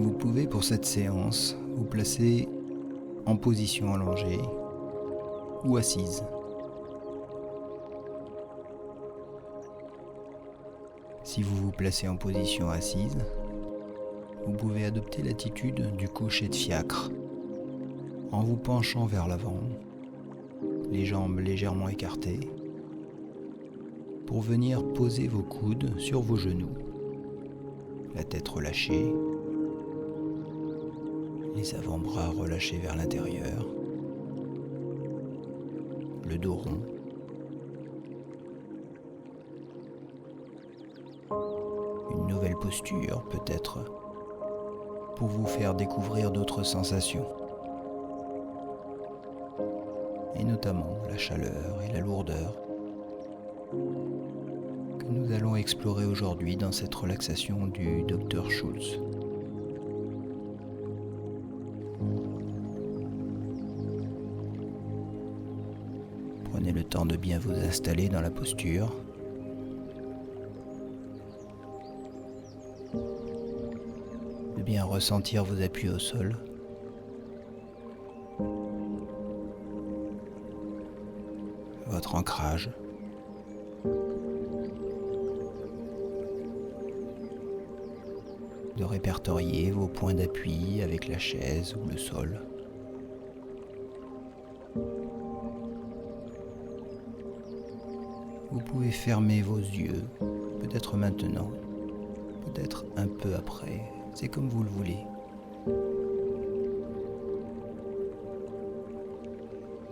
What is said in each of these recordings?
Vous pouvez pour cette séance vous placer en position allongée ou assise. Si vous vous placez en position assise, vous pouvez adopter l'attitude du cocher de fiacre en vous penchant vers l'avant, les jambes légèrement écartées, pour venir poser vos coudes sur vos genoux, la tête relâchée, les avant-bras relâchés vers l'intérieur, le dos rond. Une nouvelle posture peut-être pour vous faire découvrir d'autres sensations, et notamment la chaleur et la lourdeur que nous allons explorer aujourd'hui dans cette relaxation du Dr Schulze. Prenez le temps de bien vous installer dans la posture. De bien ressentir vos appuis au sol. Votre ancrage. De répertorier vos points d'appui avec la chaise ou le sol. Vous pouvez fermer vos yeux, peut-être maintenant, peut-être un peu après, c'est comme vous le voulez.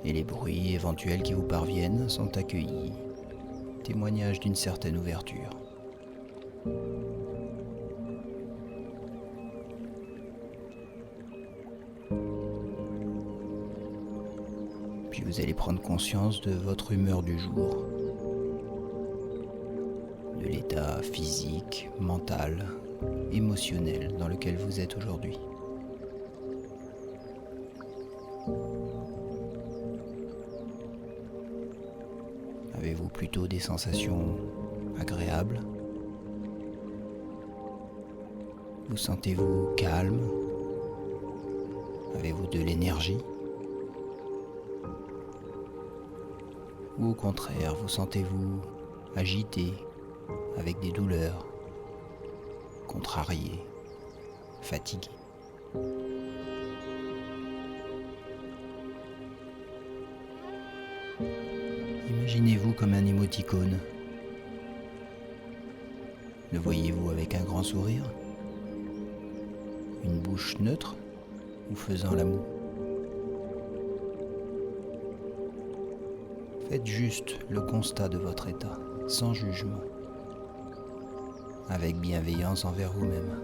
Et les bruits éventuels qui vous parviennent sont accueillis, témoignage d'une certaine ouverture. Puis vous allez prendre conscience de votre humeur du jour, de l'état physique, mental, émotionnel dans lequel vous êtes aujourd'hui. Avez-vous plutôt des sensations agréables? Vous sentez-vous calme? Avez-vous de l'énergie? Ou au contraire, vous sentez-vous agité, avec des douleurs, contrarié, fatigué? Imaginez-vous comme un émoticône. Le voyez-vous avec un grand sourire? Une bouche neutre ou faisant la moue? Faites juste le constat de votre état, sans jugement, avec bienveillance envers vous-même.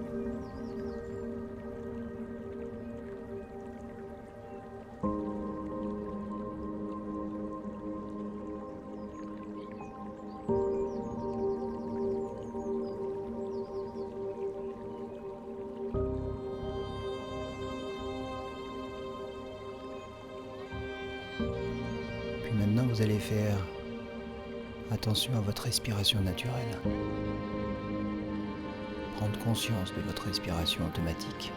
Puis maintenant, vous allez faire attention à votre respiration naturelle. Prendre conscience de votre respiration automatique.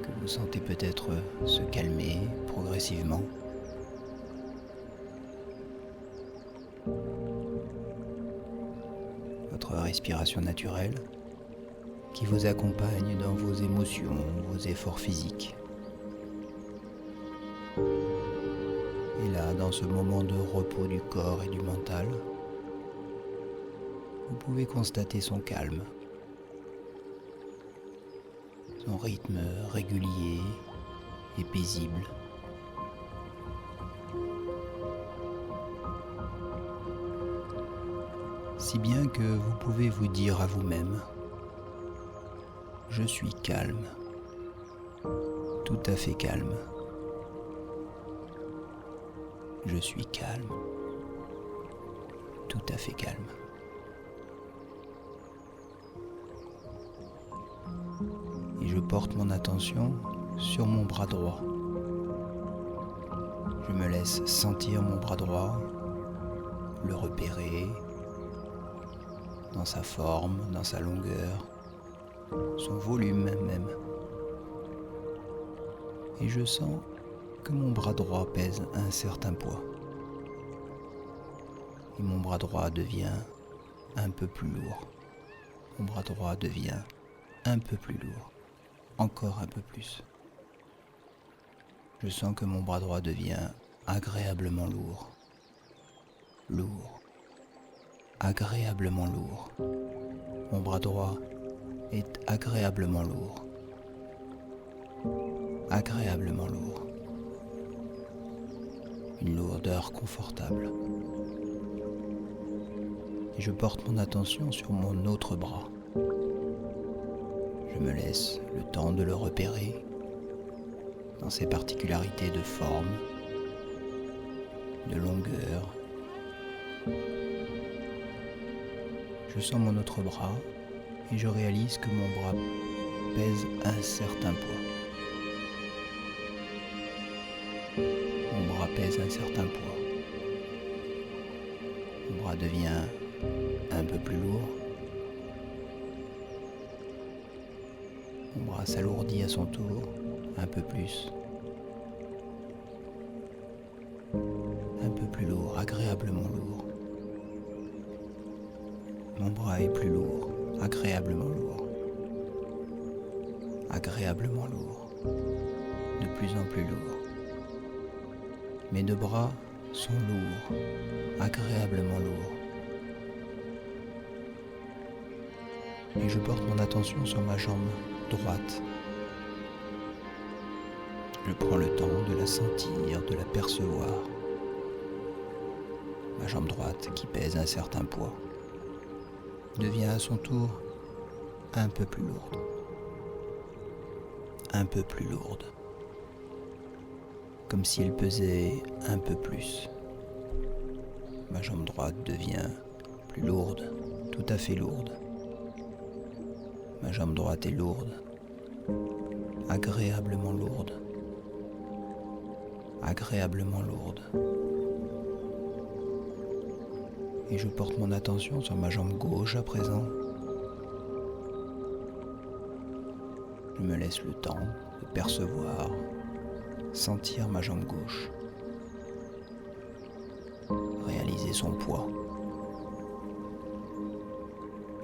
Que vous sentez peut-être se calmer progressivement. Votre respiration naturelle qui vous accompagne dans vos émotions, vos efforts physiques. Et là, dans ce moment de repos du corps et du mental, vous pouvez constater son calme, son rythme régulier et paisible. Si bien que vous pouvez vous dire à vous-même: je suis calme, tout à fait calme. Je suis calme, tout à fait calme. Et je porte mon attention sur mon bras droit. Je me laisse sentir mon bras droit, le repérer, dans sa forme, dans sa longueur, son volume même. Et je sens que mon bras droit pèse un certain poids. Et mon bras droit devient un peu plus lourd. Mon bras droit devient un peu plus lourd. Encore un peu plus. Je sens que mon bras droit devient agréablement lourd. Lourd. Agréablement lourd. Mon bras droit est agréablement lourd. Agréablement lourd. Une lourdeur confortable. Et je porte mon attention sur mon autre bras. Je me laisse le temps de le repérer dans ses particularités de forme, de longueur. Je sens mon autre bras et je réalise que mon bras pèse un certain poids. Mon bras pèse un certain poids. Mon bras devient un peu plus lourd. Mon bras s'alourdit à son tour, un peu plus. Un peu plus lourd, agréablement lourd. Mon bras est plus lourd, agréablement lourd. Agréablement lourd. De plus en plus lourd. Mes deux bras sont lourds, agréablement lourds. Et je porte mon attention sur ma jambe droite. Je prends le temps de la sentir, de la percevoir. Ma jambe droite, qui pèse un certain poids, devient à son tour un peu plus lourde. Un peu plus lourde. Comme si elle pesait un peu plus. Ma jambe droite devient plus lourde, tout à fait lourde. Ma jambe droite est lourde, agréablement lourde, agréablement lourde. Et je porte mon attention sur ma jambe gauche à présent. Je me laisse le temps de percevoir, sentir ma jambe gauche, réaliser son poids.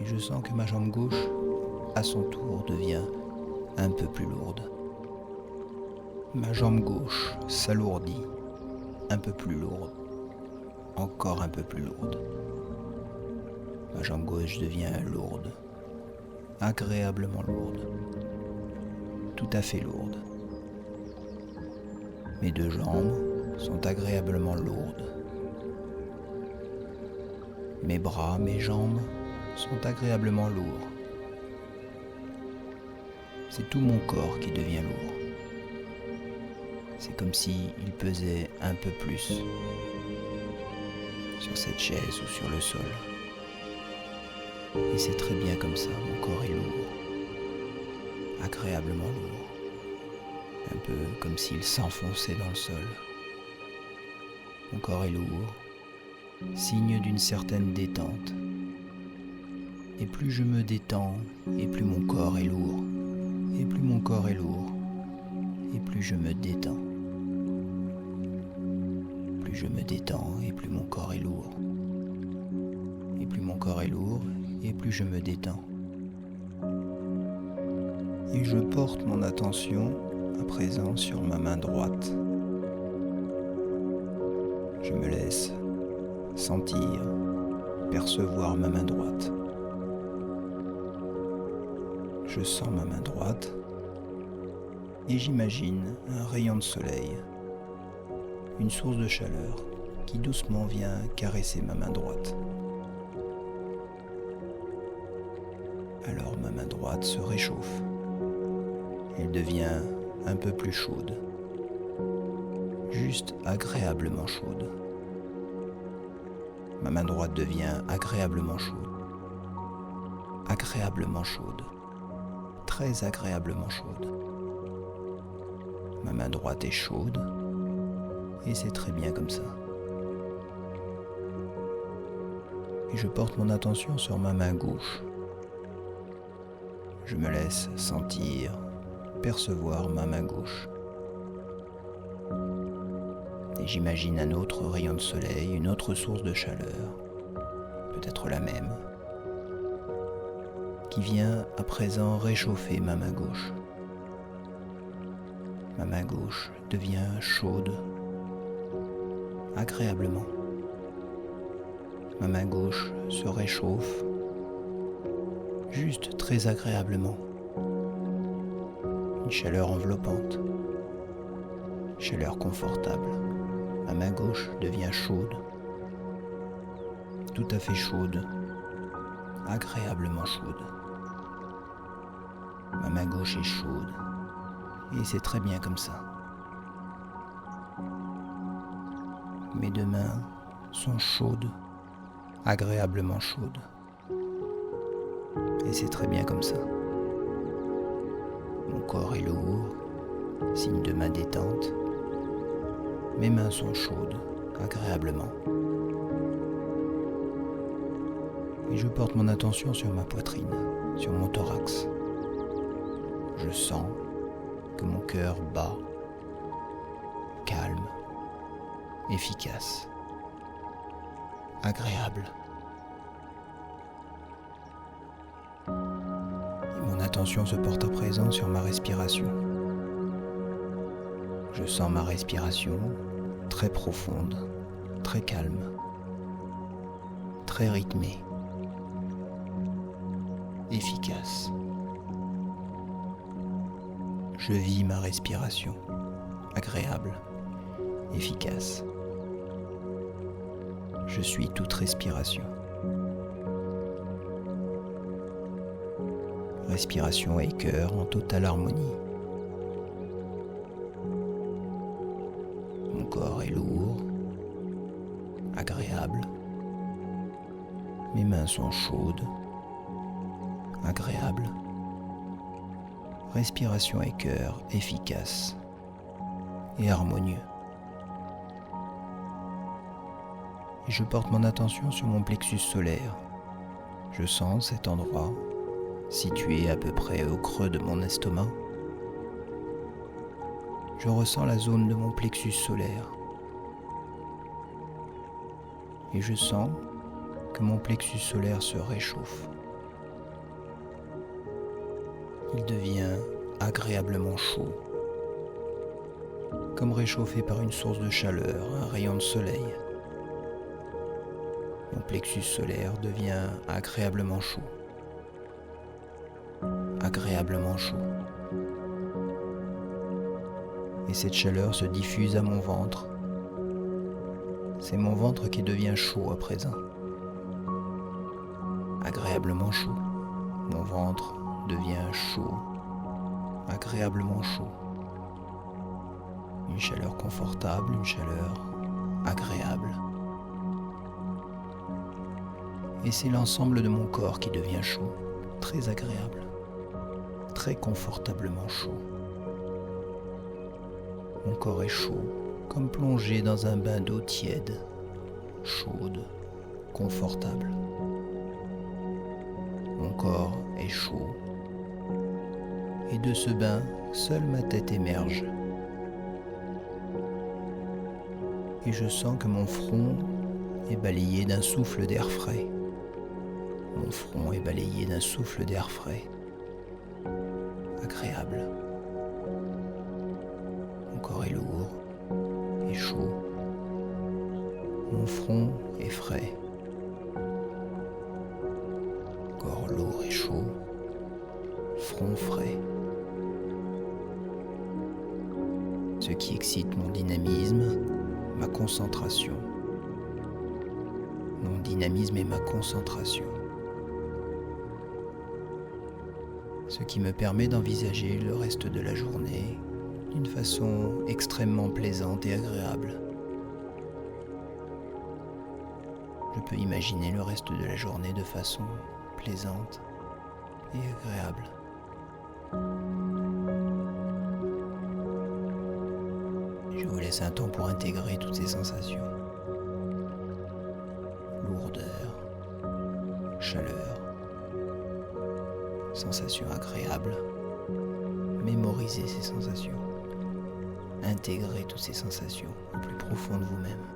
Et je sens que ma jambe gauche, à son tour, devient un peu plus lourde. Ma jambe gauche s'alourdit, un peu plus lourde, encore un peu plus lourde. Ma jambe gauche devient lourde, agréablement lourde, tout à fait lourde. Mes deux jambes sont agréablement lourdes. Mes bras, mes jambes sont agréablement lourds. C'est tout mon corps qui devient lourd. C'est comme si il pesait un peu plus sur cette chaise ou sur le sol. Et c'est très bien comme ça, mon corps est lourd, agréablement lourd, un peu comme s'il s'enfonçait dans le sol. Mon corps est lourd, signe d'une certaine détente. Et plus je me détends, et plus mon corps est lourd, et plus mon corps est lourd, et plus je me détends. Plus je me détends, et plus mon corps est lourd. Et plus mon corps est lourd, et plus je me détends. Et je porte mon attention à présent sur ma main droite. Je me laisse sentir, percevoir ma main droite. Je sens ma main droite et j'imagine un rayon de soleil, une source de chaleur qui doucement vient caresser ma main droite. Alors ma main droite se réchauffe. Elle devient un peu plus chaude, juste agréablement chaude. Ma main droite devient agréablement chaude, agréablement chaude, très agréablement chaude. Ma main droite est chaude et c'est très bien comme ça. et je porte mon attention sur ma main gauche. Je me laisse sentir, percevoir ma main gauche. Et j'imagine un autre rayon de soleil, une autre source de chaleur, peut-être la même, qui vient à présent réchauffer ma main gauche. Ma main gauche devient chaude, agréablement. Ma main gauche se réchauffe, juste très agréablement. Une chaleur enveloppante, chaleur confortable. Ma main gauche devient chaude, tout à fait chaude, agréablement chaude. Ma main gauche est chaude, et c'est très bien comme ça. Mes deux mains sont chaudes, agréablement chaudes. Et c'est très bien comme ça. Mon corps est lourd, signe de ma détente. Mes mains sont chaudes, agréablement. Et je porte mon attention sur ma poitrine, sur mon thorax. Je sens que mon cœur bat, calme, efficace, agréable. Et mon attention se porte à présent sur ma respiration. Je sens ma respiration très profonde, très calme, très rythmée, efficace. Je vis ma respiration, agréable, efficace. Je suis toute respiration. Respiration et cœur en totale harmonie. Mon corps est lourd, agréable. Mes mains sont chaudes, agréables. Respiration et cœur efficace et harmonieux. Et je porte mon attention sur mon plexus solaire. Je sens cet endroit, situé à peu près au creux de mon estomac. Je ressens la zone de mon plexus solaire. Et je sens que mon plexus solaire se réchauffe. Il devient agréablement chaud, comme réchauffé par une source de chaleur, un rayon de soleil. Mon plexus solaire devient agréablement chaud, agréablement chaud. Et cette chaleur se diffuse à mon ventre. C'est mon ventre qui devient chaud à présent, agréablement chaud. Mon ventre devient chaud, agréablement chaud. Une chaleur confortable, une chaleur agréable. Et c'est l'ensemble de mon corps qui devient chaud, très agréable, très confortablement chaud. Mon corps est chaud, comme plongé dans un bain d'eau tiède, chaude, confortable. Mon corps est chaud. Et de ce bain, seule ma tête émerge. Et je sens que mon front est balayé d'un souffle d'air frais. Mon front est balayé d'un souffle d'air frais, agréable. Mon corps est lourd et chaud. Mon front est frais. Corps lourd et chaud, front frais. Ce qui excite mon dynamisme, ma concentration. Mon dynamisme et ma concentration. Ce qui me permet d'envisager le reste de la journée d'une façon extrêmement plaisante et agréable. Je peux imaginer le reste de la journée de façon plaisante et agréable. Je vous laisse un temps pour intégrer toutes ces sensations. Lourdeur, sensations agréables. Mémorisez ces sensations. Intégrez toutes ces sensations au plus profond de vous-même.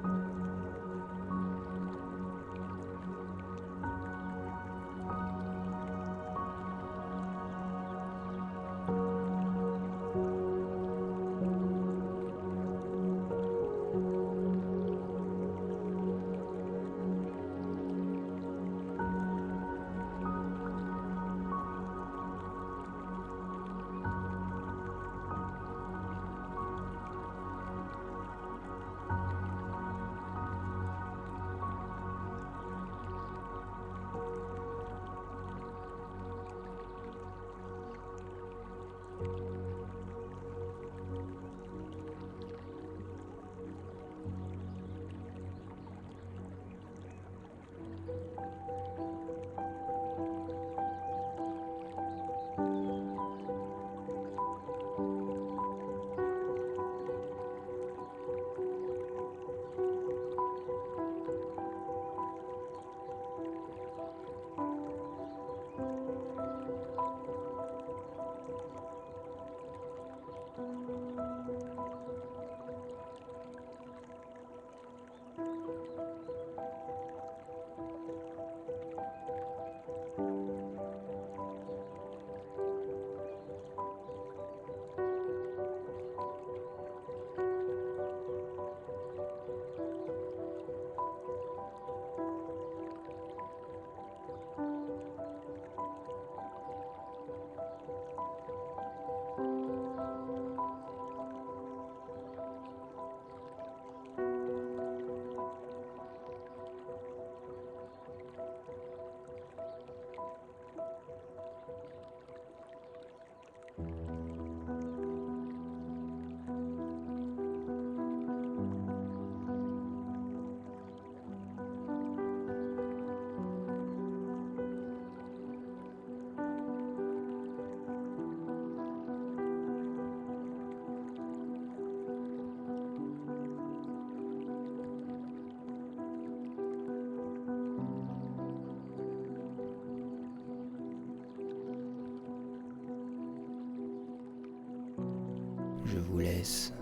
Je vous laisse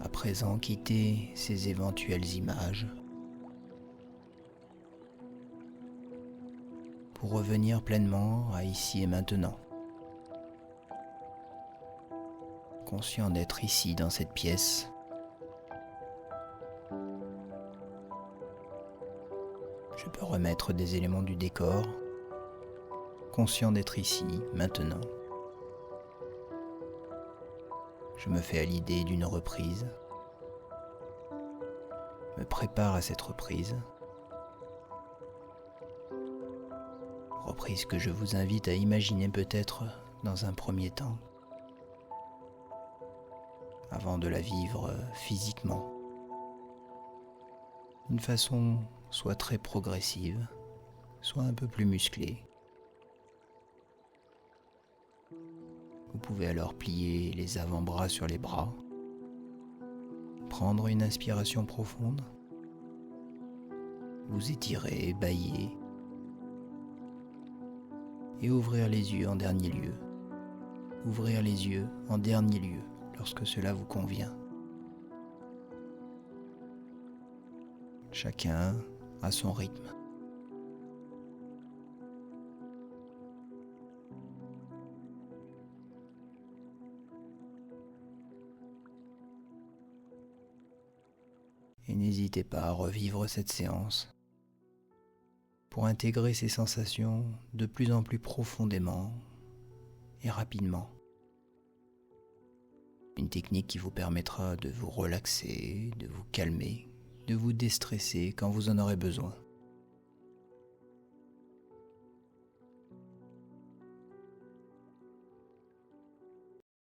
à présent quitter ces éventuelles images pour revenir pleinement à ici et maintenant, conscient d'être ici dans cette pièce. Je peux remettre des éléments du décor, conscient d'être ici maintenant. Je me fais à l'idée d'une reprise, me prépare à cette reprise que je vous invite à imaginer peut-être dans un premier temps, avant de la vivre physiquement, d'une façon soit très progressive, soit un peu plus musclée. Vous pouvez alors plier les avant-bras sur les bras, prendre une inspiration profonde, vous étirer, bâiller et ouvrir les yeux en dernier lieu. Ouvrir les yeux en dernier lieu lorsque cela vous convient. Chacun à son rythme. Et n'hésitez pas à revivre cette séance pour intégrer ces sensations de plus en plus profondément et rapidement. Une technique qui vous permettra de vous relaxer, de vous calmer, de vous déstresser quand vous en aurez besoin.